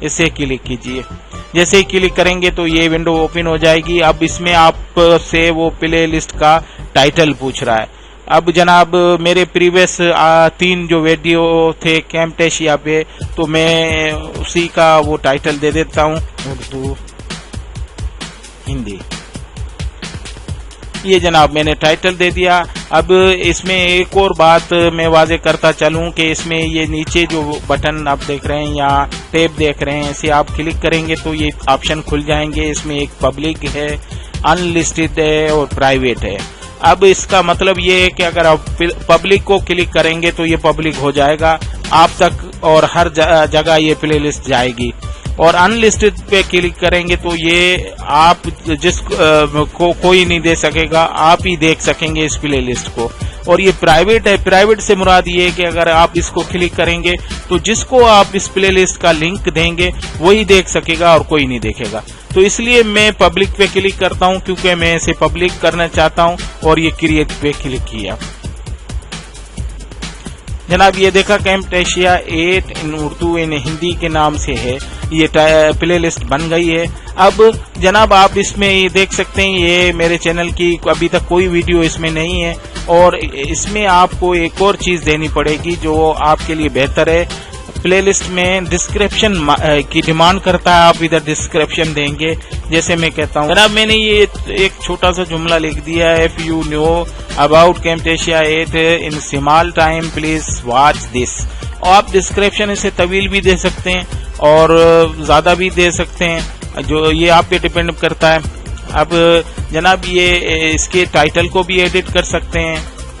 اسے کلک کیجئے. جیسے ہی کلک کریں گے تو یہ ونڈو اوپن ہو جائے گی. اب اس میں آپ سے وہ پلے لسٹ کا ٹائٹل پوچھ رہا ہے. اب جناب میرے پریویس 3 جو ویڈیو تھے کیمٹیشیا پہ، تو میں اسی کا وہ ٹائٹل دے دیتا ہوں، اردو ہندی. یہ جناب میں نے ٹائٹل دے دیا. اب اس میں ایک اور بات میں واضح کرتا چلوں کہ اس میں یہ نیچے جو بٹن آپ دیکھ رہے ہیں یا ٹیب دیکھ رہے ہیں، اسے آپ کلک کریں گے تو یہ آپشن کھل جائیں گے. اس میں ایک پبلک ہے، ان لسٹڈ ہے اور پرائیویٹ ہے. اب اس کا مطلب یہ ہے کہ اگر آپ پبلک کو کلک کریں گے تو یہ پبلک ہو جائے گا آپ تک اور ہر جگہ یہ پلے لسٹ جائے گی. اور ان لسٹڈ پہ کلک کریں گے تو یہ آپ جس کو کوئی نہیں دے سکے گا، آپ ہی دیکھ سکیں گے اس پلے لسٹ کو. اور یہ پرائیویٹ ہے. پرائیویٹ سے مراد یہ ہے کہ اگر آپ اس کو کلک کریں گے تو جس کو آپ اس پلے لسٹ کا لنک دیں گے وہی دیکھ سکے گا اور کوئی نہیں دیکھے گا. تو اس لیے میں پبلک پہ کلک کرتا ہوں کیونکہ میں اسے پبلک کرنا چاہتا ہوں اور یہ کریٹ پہ کلک کیا. جناب یہ دیکھا کیمٹیشیا 8 ان اردو ان ہندی کے نام سے ہے، یہ پلے لسٹ بن گئی ہے. اب جناب آپ اس میں یہ دیکھ سکتے ہیں یہ میرے چینل کی ابھی تک کوئی ویڈیو اس میں نہیں ہے، اور اس میں آپ کو ایک اور چیز دینی پڑے گی جو آپ کے لیے بہتر ہے. پلے لسٹ میں ڈسکرپشن کی ڈیمانڈ کرتا ہے، آپ ادھر ڈسکرپشن دیں گے. جیسے میں کہتا ہوں جناب میں نے یہ ایک چھوٹا سا جملہ لکھ دیا ہے، if you know about Camtasia 8 in small time please watch this. اور آپ ڈسکرپشن اسے طویل بھی دے سکتے ہیں اور زیادہ بھی دے سکتے ہیں، جو یہ آپ پہ ڈیپینڈ کرتا ہے. اب جناب یہ اس کے ٹائٹل کو بھی ایڈٹ کر سکتے ہیں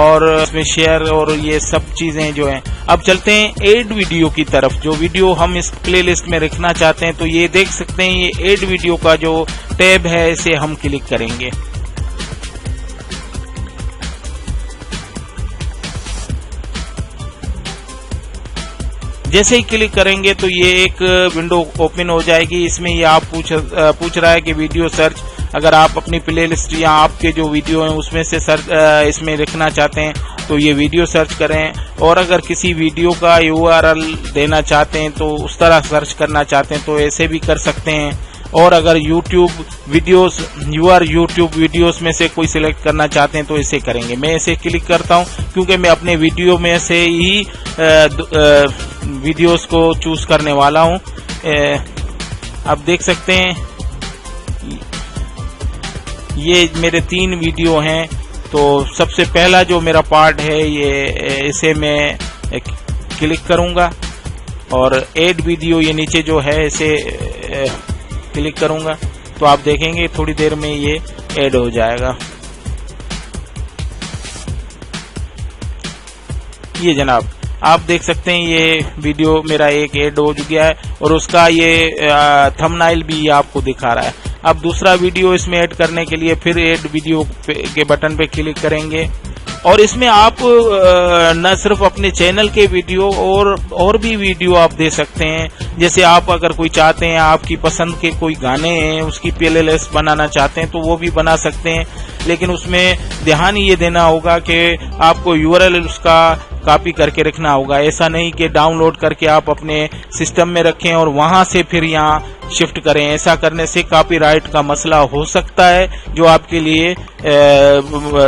اور اس میں شیئر اور یہ سب چیزیں جو ہیں. اب چلتے ہیں ایڈ ویڈیو کی طرف. جو ویڈیو ہم اس پلے لسٹ میں رکھنا چاہتے ہیں تو یہ دیکھ سکتے ہیں یہ ایڈ ویڈیو کا جو ٹیب ہے اسے ہم کلک کریں گے. جیسے ہی کلک کریں گے تو یہ ایک ونڈو اوپن ہو جائے گی. اس میں یہ آپ پوچھ رہا ہے کہ ویڈیو سرچ. اگر آپ اپنی پلے لسٹ یا آپ کے جو ویڈیو ہیں اس میں سے اس میں لکھنا چاہتے ہیں تو یہ ویڈیو سرچ کریں. اور اگر کسی ویڈیو کا URL دینا چاہتے ہیں تو اس طرح سرچ کرنا چاہتے ہیں تو ایسے بھی کر سکتے ہیں. اور اگر یوٹیوب ویڈیوز میں سے کوئی سلیکٹ کرنا چاہتے ہیں تو اسے کریں گے. میں اسے کلک کرتا ہوں کیونکہ میں اپنے ویڈیو میں سے ہی ویڈیوز کو چوز کرنے والا ہوں. اب دیکھ سکتے ہیں یہ میرے 3 ویڈیو ہیں. تو سب سے پہلا جو میرا پارٹ ہے یہ اسے میں کلک کروں گا اور ایڈ ویڈیو یہ نیچے جو ہے اسے کلک کروں گا تو آپ دیکھیں گے تھوڑی دیر میں یہ ایڈ ہو جائے گا. یہ جناب آپ دیکھ سکتے ہیں یہ ویڈیو میرا ایک ایڈ ہو چکا ہے اور اس کا یہ تھمبنیل بھی آپ کو دکھا رہا ہے. اب دوسرا ویڈیو اس میں ایڈ کرنے کے لیے پھر ایڈ ویڈیو کے بٹن پہ کلک کریں گے اور اس میں آپ نہ صرف اپنے چینل کے ویڈیو اور بھی ویڈیو آپ دے سکتے ہیں. جیسے آپ اگر کوئی چاہتے ہیں آپ کی پسند کے کوئی گانے ہیں اس کی پلے لسٹ بنانا چاہتے ہیں تو وہ بھی بنا سکتے ہیں. لیکن اس میں دھیان یہ دینا ہوگا کہ آپ کو URL اس کا کاپی کر کے رکھنا ہوگا. ایسا نہیں کہ ڈاؤن لوڈ کر کے آپ اپنے سسٹم میں رکھیں اور وہاں سے پھر یہاں شفٹ کریں. ایسا کرنے سے کاپی رائٹ کا مسئلہ ہو سکتا ہے جو آپ کے لیے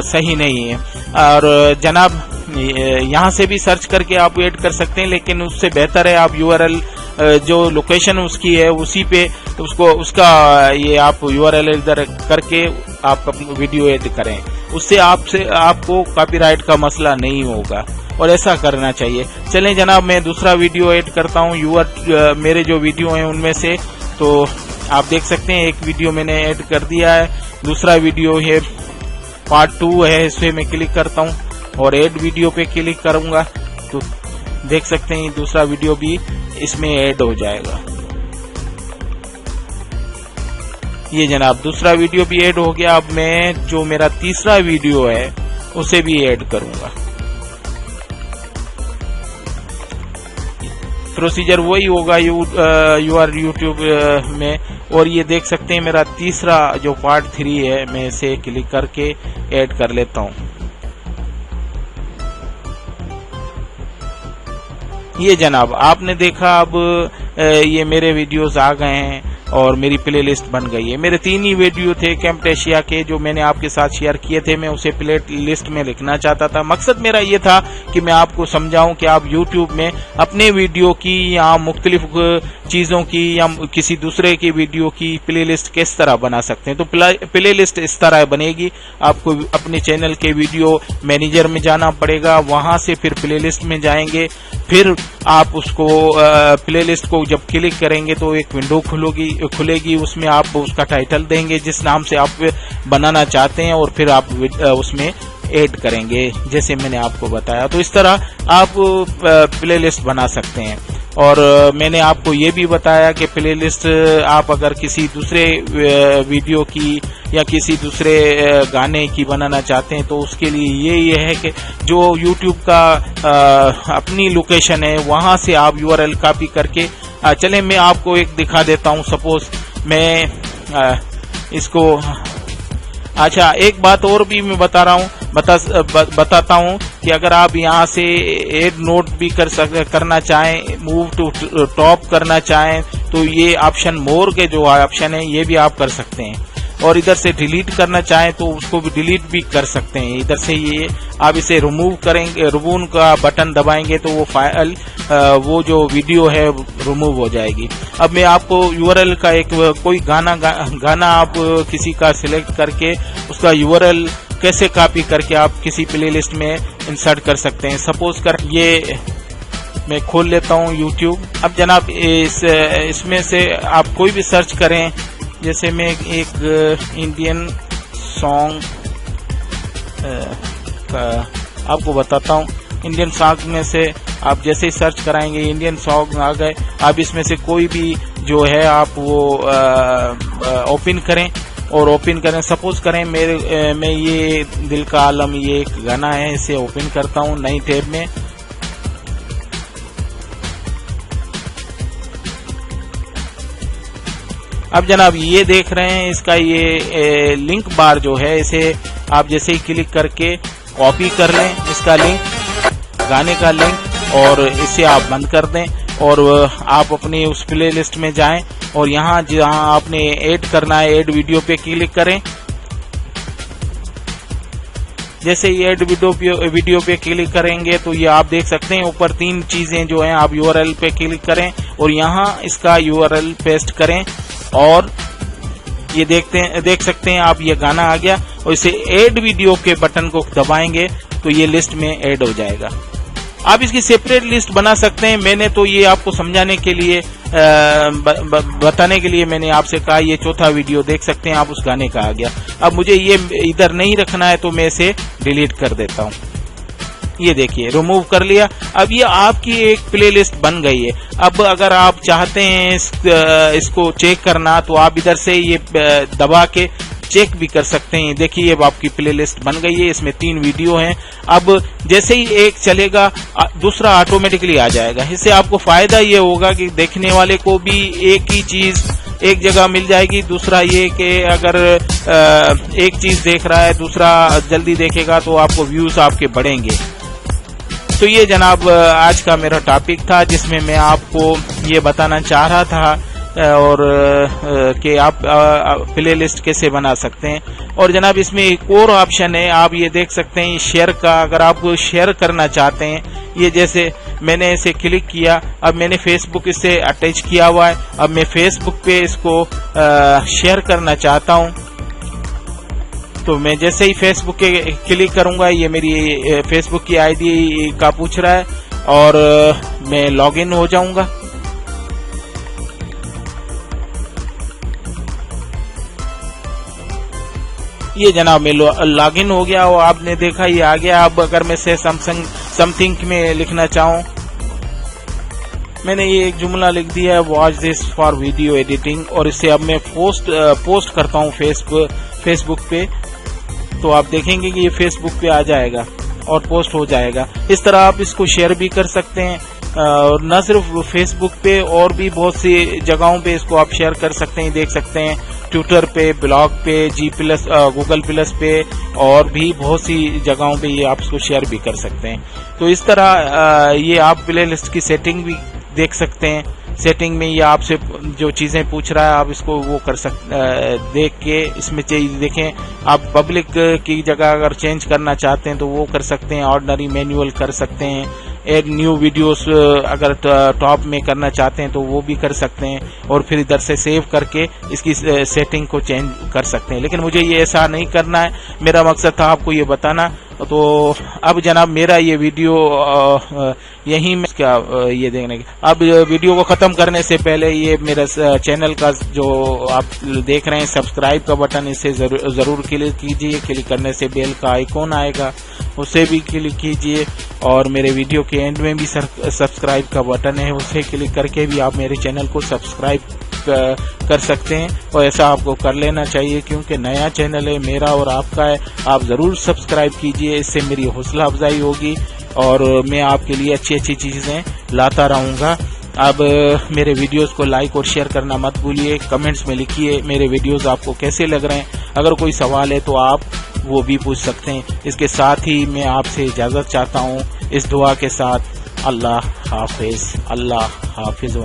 صحیح نہیں ہے. اور جناب یہاں سے بھی سرچ کر کے آپ ایڈ کر سکتے ہیں لیکن اس سے بہتر ہے آپ URL جو لوکیشن اس کی ہے اسی پہ اس کا یہ آپ URL ادھر کر کے آپ ویڈیو ایڈ کریں. اس سے آپ کو کاپی رائٹ کا مسئلہ نہیں ہوگا اور ایسا کرنا چاہیے. چلیں جناب میں دوسرا ویڈیو ایڈ کرتا ہوں میرے جو ویڈیو ہیں ان میں سے. تو آپ دیکھ سکتے ہیں ایک ویڈیو میں نے ایڈ کر دیا ہے. دوسرا ویڈیو ہے پارٹ 2 ہے، اس پہ میں کلک کرتا ہوں اور ایڈ ویڈیو پہ کلک کروں گا تو دیکھ سکتے ہیں دوسرا ویڈیو بھی اس میں ایڈ ہو جائے گا. یہ جناب دوسرا ویڈیو بھی ایڈ ہو گیا. اب میں جو میرا تیسرا ویڈیو ہے اسے بھی ایڈ کروں گا. پروسیجر وہی ہوگا یوٹیوب میں. اور یہ دیکھ سکتے ہیں میرا تیسرا جو پارٹ 3 ہے میں اسے کلک کر کے ایڈ کر لیتا ہوں. یہ جناب آپ نے دیکھا، اب یہ میرے ویڈیوز آ گئے ہیں اور میری پلے لسٹ بن گئی ہے. میرے 3 ہی ویڈیو تھے کیمپٹیشیا کے جو میں نے آپ کے ساتھ شیئر کیے تھے، میں اسے پلے لسٹ میں لکھنا چاہتا تھا. مقصد میرا یہ تھا کہ میں آپ کو سمجھاؤں کہ آپ یوٹیوب میں اپنے ویڈیو کی یا مختلف چیزوں کی یا کسی دوسرے کی ویڈیو کی پلے لسٹ کس طرح بنا سکتے ہیں. تو پلے لسٹ اس طرح بنے گی، آپ کو اپنے چینل کے ویڈیو مینیجر میں جانا پڑے گا، وہاں سے پھر پلے لسٹ میں جائیں گے، پھر آپ اس کو پلے لسٹ کو جب کلک کریں گے تو ایک ونڈو کھلے گی، اس میں آپ اس کا ٹائٹل دیں گے جس نام سے آپ بنانا چاہتے ہیں، اور پھر آپ اس میں ایڈ کریں گے جیسے میں نے آپ کو بتایا. تو اس طرح آپ پلے لسٹ بنا سکتے ہیں. اور میں نے آپ کو یہ بھی بتایا کہ پلے لسٹ آپ اگر کسی دوسرے ویڈیو کی یا کسی دوسرے گانے کی بنانا چاہتے ہیں تو اس کے لیے یہ ہے کہ جو یوٹیوب کا اپنی لوکیشن ہے وہاں سے آپ URL کاپی کر کے چلیں میں آپ کو ایک دکھا دیتا ہوں. سپوز میں اس کو، اچھا ایک بات اور بھی میں بتاتا ہوں کہ اگر آپ یہاں سے ایڈ نوٹ بھی کرنا چاہیں، موو ٹو ٹاپ کرنا چاہیں تو یہ آپشن مور کے جو آپشن ہے یہ بھی آپ کر سکتے ہیں. اور ادھر سے ڈیلیٹ کرنا چاہیں تو اس کو بھی ڈیلیٹ بھی کر سکتے ہیں. ادھر سے یہ آپ اسے ریموو کریں گے، ریموو کا بٹن دبائیں گے تو وہ فائل وہ جو ویڈیو ہے ریموو ہو جائے گی. اب میں آپ کو URL کا ایک کوئی گانا آپ کسی کا سلیکٹ کر کے اس کا URL کیسے کاپی کر کے آپ کسی پلے لسٹ میں انسرٹ کر سکتے ہیں. سپوز کر یہ میں کھول لیتا ہوں یوٹیوب. اب جناب اس میں سے آپ کوئی بھی سرچ کریں، جیسے میں ایک انڈین سانگ آپ کو بتاتا ہوں. انڈین سانگ میں سے آپ جیسے ہی سرچ کرائیں گے انڈین سانگ آ گئے. آپ اس میں سے کوئی بھی جو ہے آپ وہ اوپن کریں اور اوپن کریں. سپوز کریں میں یہ دل کا عالم یہ ایک گانا ہے، اسے اوپن کرتا ہوں نئی ٹیب میں. اب جناب یہ دیکھ رہے ہیں اس کا یہ لنک بار جو ہے، اسے آپ جیسے ہی کلک کر کے کاپی کر لیں اس کا لنک، گانے کا لنک، اور اسے آپ بند کر دیں اور آپ اپنی اس پلے لسٹ میں جائیں اور یہاں جہاں آپ نے ایڈ کرنا ہے ایڈ ویڈیو پہ کلک کریں. جیسے ہی ایڈ ویڈیو پہ کلک کریں گے تو یہ آپ دیکھ سکتے ہیں اوپر 3 چیزیں جو ہیں، آپ URL پہ کلک کریں اور یہاں اس کا URL پیسٹ کریں اور یہ دیکھ سکتے ہیں آپ یہ گانا آ گیا اور اسے ایڈ ویڈیو کے بٹن کو دبائیں گے تو یہ لسٹ میں ایڈ ہو جائے گا. آپ اس کی سیپریٹ لسٹ بنا سکتے ہیں. میں نے تو یہ آپ کو سمجھانے کے لیے بتانے کے لیے میں نے آپ سے کہا یہ چوتھا ویڈیو دیکھ سکتے ہیں آپ، اس گانے کا آ گیا. اب مجھے یہ ادھر نہیں رکھنا ہے تو میں اسے ڈیلیٹ کر دیتا ہوں. یہ دیکھیے ریموو کر لیا. اب یہ آپ کی ایک پلے لسٹ بن گئی ہے. اب اگر آپ چاہتے ہیں اس کو چیک کرنا تو آپ ادھر سے یہ دبا کے چیک بھی کر سکتے ہیں. دیکھیے اب آپ کی پلے لسٹ بن گئی ہے، اس میں 3 ویڈیو ہیں. اب جیسے ہی ایک چلے گا دوسرا آٹومیٹکلی آ جائے گا. اس سے آپ کو فائدہ یہ ہوگا کہ دیکھنے والے کو بھی ایک ہی چیز ایک جگہ مل جائے گی. دوسرا یہ کہ اگر ایک چیز دیکھ رہا ہے دوسرا جلدی دیکھے گا تو آپ کو ویوز آپ کے بڑھیں گے. تو یہ جناب آج کا میرا ٹاپک تھا جس میں میں آپ کو یہ بتانا چاہ رہا تھا اور کہ آپ پلے لسٹ کیسے بنا سکتے ہیں. اور جناب اس میں ایک اور آپشن ہے، آپ یہ دیکھ سکتے ہیں شیئر کا. اگر آپ شیئر کرنا چاہتے ہیں، یہ جیسے میں نے اسے کلک کیا، اب میں نے فیس بک اس سے اٹیچ کیا ہوا ہے. اب میں فیس بک پہ اس کو شیئر کرنا چاہتا ہوں تو میں جیسے ہی فیس بک کے کلک کروں گا یہ میری فیس بک کی ID کا پوچھ رہا ہے اور میں لاگ ان ہو جاؤں گا. یہ جناب میں لاگ ان ہو گیا اور آپ نے دیکھا یہ آ گیا. اب اگر میں سے سم تھنگ میں لکھنا چاہوں، میں نے یہ ایک جملہ لکھ دیا ہے، watch this for video editing, اور اسے اب میں پوسٹ کرتا ہوں فیس بک پہ. تو آپ دیکھیں گے کہ یہ فیس بک پہ آ جائے گا اور پوسٹ ہو جائے گا. اس طرح آپ اس کو شیئر بھی کر سکتے ہیں. اور نہ صرف فیس بک پہ اور بھی بہت سی جگہوں پہ اس کو آپ شیئر کر سکتے ہیں، دیکھ سکتے ہیں، ٹویٹر پہ، بلاگ پہ، گوگل پلس پہ، اور بھی بہت سی جگہوں پہ یہ آپ اس کو شیئر بھی کر سکتے ہیں۔ تو اس طرح یہ آپ پلے لسٹ کی سیٹنگ بھی دیکھ سکتے ہیں۔ سیٹنگ میں یہ آپ سے جو چیزیں پوچھ رہا ہے آپ اس کو وہ کر دیکھ کے اس میں دیکھیں، آپ پبلک کی جگہ اگر چینج کرنا چاہتے ہیں تو وہ کر سکتے ہیں، آرڈنری مینوئل کر سکتے ہیں، ایڈ نیو ویڈیوز اگر ٹاپ میں کرنا چاہتے ہیں تو وہ بھی کر سکتے ہیں، اور پھر ادھر سے سیو کر کے اس کی سیٹنگ کو چینج کر سکتے ہیں۔ لیکن مجھے یہ ایسا نہیں کرنا ہے، میرا مقصد تھا آپ کو یہ بتانا۔ تو اب جناب میرا یہ ویڈیو یہیں میں یہ دیکھنے کے اب ویڈیو کو ختم کرنے سے پہلے یہ میرا چینل کا جو آپ دیکھ رہے ہیں سبسکرائب کا بٹن، اسے ضرور کلک کیجئے، کلک کرنے سے بیل کا آئیکن آئے گا، اسے بھی کلک کیجئے، اور میرے ویڈیو کے اینڈ میں بھی سبسکرائب کا بٹن ہے، اسے کلک کر کے بھی آپ میرے چینل کو سبسکرائب کر سکتے ہیں، اور ایسا آپ کو کر لینا چاہیے کیونکہ نیا چینل ہے میرا اور آپ کا ہے۔ آپ ضرور سبسکرائب کیجئے، اس سے میری حوصلہ افزائی ہوگی اور میں آپ کے لیے اچھی اچھی چیزیں لاتا رہوں گا۔ اب میرے ویڈیوز کو لائک اور شیئر کرنا مت بھولیے، کمنٹس میں لکھیے میرے ویڈیوز آپ کو کیسے لگ رہے ہیں، اگر کوئی سوال ہے تو آپ وہ بھی پوچھ سکتے ہیں۔ اس کے ساتھ ہی میں آپ سے اجازت چاہتا ہوں اس دعا کے ساتھ، اللہ حافظ، اللہ حافظ۔